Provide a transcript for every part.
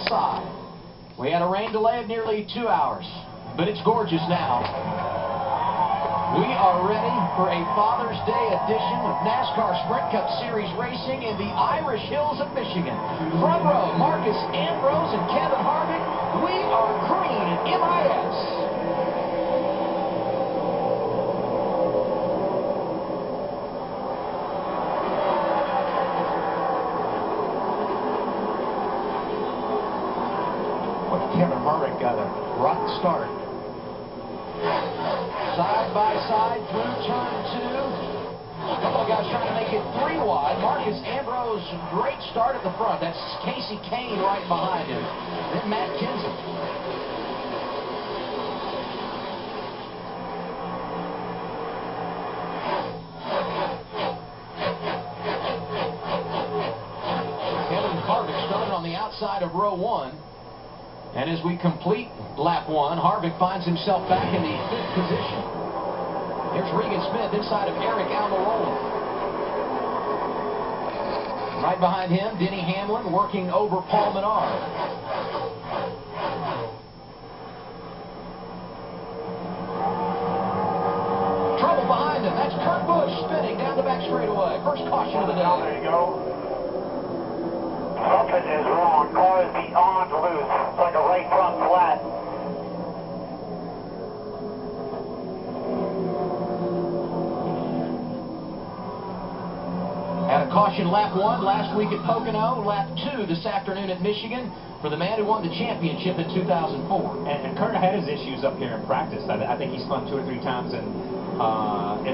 outside. We had a rain delay of nearly 2 hours, but it's gorgeous now. We are ready for a Father's Day edition of NASCAR Sprint Cup Series racing in the Irish Hills of Michigan. Front row, Marcus Ambrose and Kevin Harvick. We are green at MIS. Kevin Harvick got a rotten start. Side by side through turn 2. A couple of guys trying to make it 3 wide. Marcus Ambrose, great start at the front. That's Casey Kane right behind him. Then Matt Kenseth. Kevin Harvick started on the outside of row 1. And as we complete lap 1, Harvick finds himself back in the 5th position. Here's Regan Smith inside of Eric Almirola. Right behind him, Denny Hamlin working over Paul Menard. Trouble behind him. That's Kurt Busch spinning down the back straightaway. First caution of the day. There you go. Something is wrong. Car is beyond loose. It's like a right front flat. Had a caution lap 1 last week at Pocono, lap 2 this afternoon at Michigan for the man who won the championship in 2004. And Kurt had his issues up here in practice. I think he spun 2 or 3 times in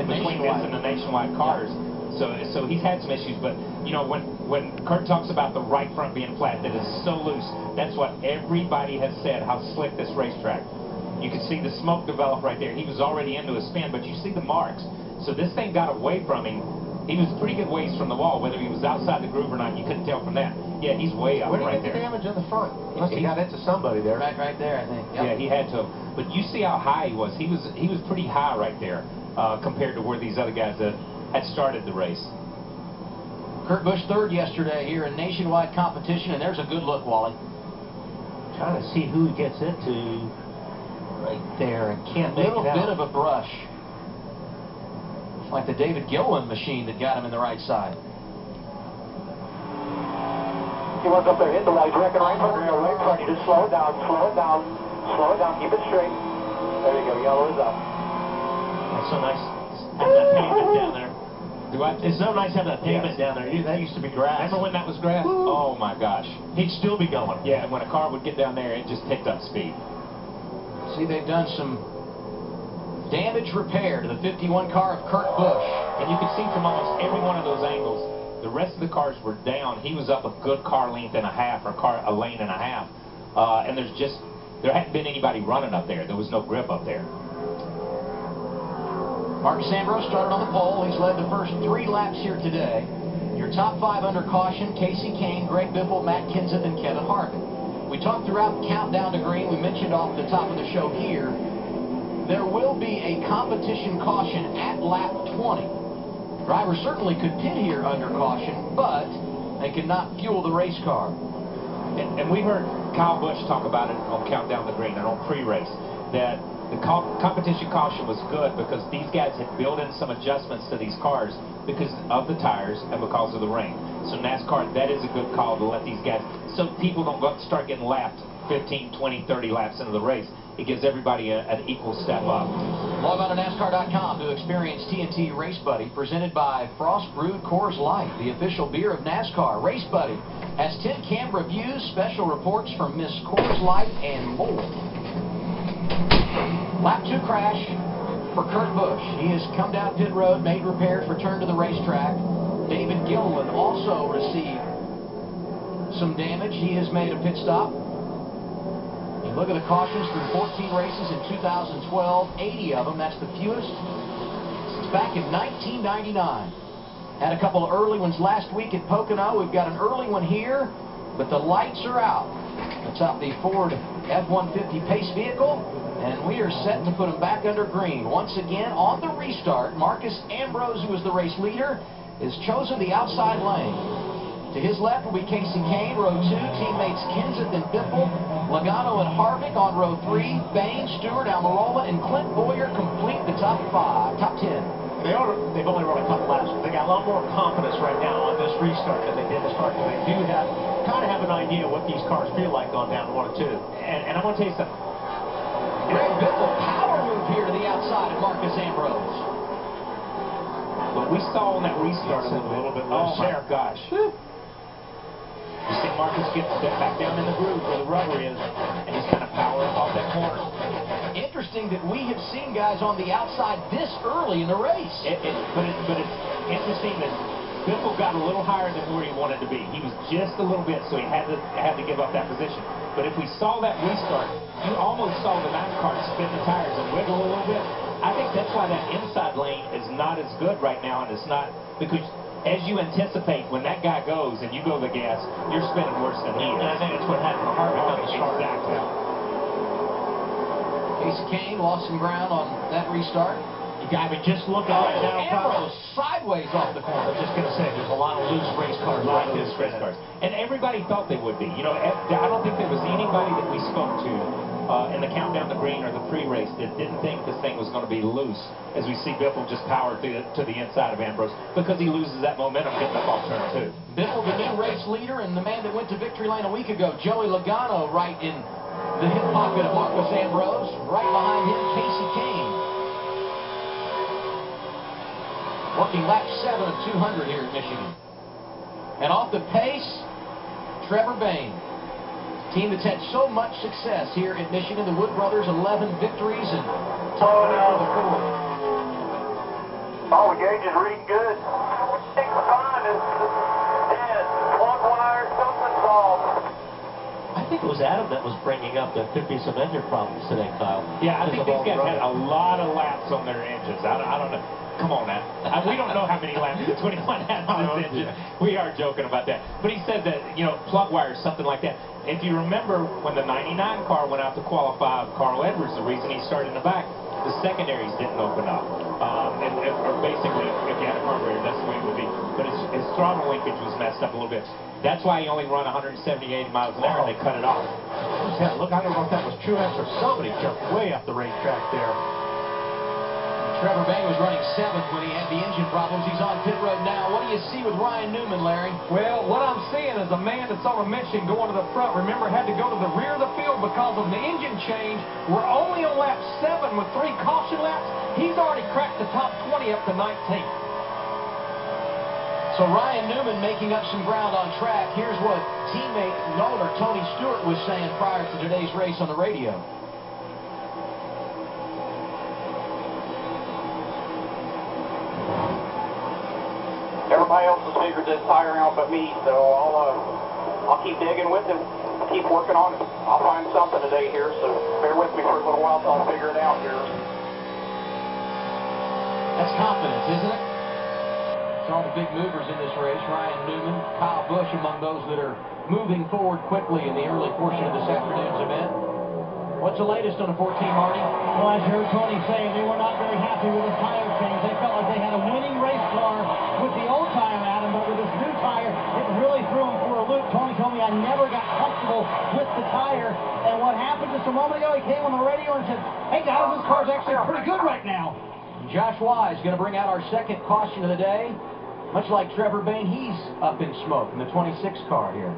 between this and the nationwide cars. Yeah. So he's had some issues, but you know, when Kurt talks about the right front being flat, that is so loose, that's what everybody has said, how slick this racetrack. You can see the smoke develop right there. He was already into a spin, but you see the marks. So this thing got away from him. He was pretty good ways from the wall. Whether he was outside the groove or not, you couldn't tell from that. Yeah, he's way up right there. Where did he get the damage in the front? He got into somebody there. Right there, I think. Yep. Yeah, he had to. But you see how high he was. He was pretty high right there compared to where these other guys that had started the race. Kurt Busch 3rd yesterday here in nationwide competition, and there's a good look, Wally. Trying to see who he gets into right there and can't make it out. A little bit of a brush. It's like the David Gilliland machine that got him in the right side. He was up there, hit the light, wrecking right front, right front. You just slow it down, slow it down, slow it down, keep it straight. There you go, yellow is up. That's so nice. Have that pavement down there. It's so nice having that pavement down there. That used to be grass. Remember when that was grass? Woo. Oh my gosh. He'd still be going. Yeah, and when a car would get down there, it just picked up speed. See, they've done some damage repair to the 51 car of Kurt Busch. And you can see from almost every one of those angles, the rest of the cars were down. He was up a good car length and a half, or a lane and a half. And there hadn't been anybody running up there. There was no grip up there. Marcus Ambrose started on the pole. He's led the first 3 laps here today. Your top 5 under caution: Casey Kane, Greg Biffle, Matt Kenseth, and Kevin Harvick. We talked throughout the countdown to green. We mentioned off the top of the show here, there will be a competition caution at lap 20. Drivers certainly could pit here under caution, but they could not fuel the race car. And we heard Kyle Busch talk about it on Countdown to Green and on pre-race, that the competition caution was good because these guys had built in some adjustments to these cars because of the tires and because of the rain. So NASCAR, that is a good call to let these guys, so people don't start getting lapped 15, 20, 30 laps into the race. It gives everybody an equal step up. Log on to NASCAR.com to experience TNT Race Buddy, presented by Frost Brewed Coors Light, the official beer of NASCAR. Race Buddy has 10 cam reviews, special reports from Miss Coors Light, and more. Lap 2 crash for Kurt Busch. He has come down pit road, made repairs, returned to the racetrack. David Gilliland also received some damage. He has made a pit stop. You look at the cautions through 14 races in 2012, 80 of them. That's the fewest since back in 1999. Had a couple of early ones last week at Pocono. We've got an early one here, but the lights are out. That's out the Ford F-150 Pace vehicle, and we are set to put them back under green. Once again, on the restart, Marcus Ambrose, who was the race leader, has chosen the outside lane. To his left will be Casey Kane, row 2. Teammates Kenseth and Biffle, Logano and Harvick on row 3. Bayne, Stewart, Almirola, and Clint Bowyer complete the top 10. They've only run a couple laps, but they got a lot more confidence right now on this restart than they did to start. They do kind of have an idea what these cars feel like going down 1 and 2. And I want to tell you something. Greg Biffle, power move here to the outside of Marcus Ambrose. But we saw on that restart a little bit. Oh my gosh. You see Marcus get back down in the groove where the rubber is, and he's kind of powering off that corner. Interesting that we have seen guys on the outside this early in the race. But it's interesting that Biffle got a little higher than where he wanted to be. He was just a little bit, so he had to give up that position. But if we saw that restart, you almost saw the 9 car spin the tires and wiggle a little bit. I think that's why that inside lane is not as good right now, and it's not because as you anticipate when that guy goes and you go the gas, you're spinning worse than he is. And I think that's what happened to Harvick on the start. Exactly. Casey Kane lost some ground on that restart. I mean, just looking right now, Ambrose sideways off the corner. I was just going to say, there's a lot of loose race cars like this. And everybody thought they would be. You know, I don't think there was anybody that we spoke to in the countdown to green or the pre-race that didn't think this thing was going to be loose as we see Biffle just power to the inside of Ambrose because he loses that momentum getting up off turn 2. Biffle, the new race leader, and the man that went to victory lane a week ago, Joey Logano, right in the hip pocket of Marcus Ambrose. Right behind him, Casey Kane. Working lap 7 of 200 here at Michigan. And off the pace, TREVOR BAYNE. Team that's had so much success here at Michigan. The Wood brothers, 11 victories and top of the 4. Oh, the gauge is reading good. Take the time. It's 10. 1 wire, something solved. I think it was Adam that was bringing up that could be some engine problems today, Kyle. Yeah, I think these guys had a lot of laps on their engines. I don't know. Come on now. We don't know how many laps the 21 had on his engine. We are joking about that. But he said that, you know, plug wires, something like that. If you remember when the 99 car went out to qualify Carl Edwards, the reason he started in the back, the secondaries didn't open up. Or basically, if you had a carburetor, that's the way it would be. But his throttle linkage was messed up a little bit. That's why he only run 178 miles an hour, and they cut it off. Look, I don't know if that was Truex or somebody jumped way up the racetrack there. TREVOR BAYNE was running 7th when he had the engine problems. He's on pit road now. What do you see with Ryan Newman, Larry? Well, what I'm seeing is a man that's on a mission going to the front. Remember, had to go to the rear of the field because of the engine change. We're only on lap 7 with 3 caution laps. He's already cracked the top 20 up to 19th. So Ryan Newman making up some ground on track. Here's what teammate Nolan Tony Stewart was saying prior to today's race on the radio. Everybody else has figured this tire out but me, so I'll keep digging with him, keep working on it. I'll find something today here, so bear with me for a little while till I figure it out here. That's confidence, isn't it? It's all the big movers in this race. Ryan Newman, Kyle Busch among those that are moving forward quickly in the early portion of this afternoon's event. What's the latest on the 14, Marty? Well, as you heard Tony say, they were not very happy with the tire change. They felt like they had a winning race car with the old tire, Adam, but with this new tire, it really threw them for a loop. Tony told me I never got comfortable with the tire, and what happened just a moment ago, he came on the radio and said, hey guys, this car's actually pretty good right now. Josh Wise going to bring out our second caution of the day. Much like TREVOR BAYNE, he's up in smoke in the 26 car here.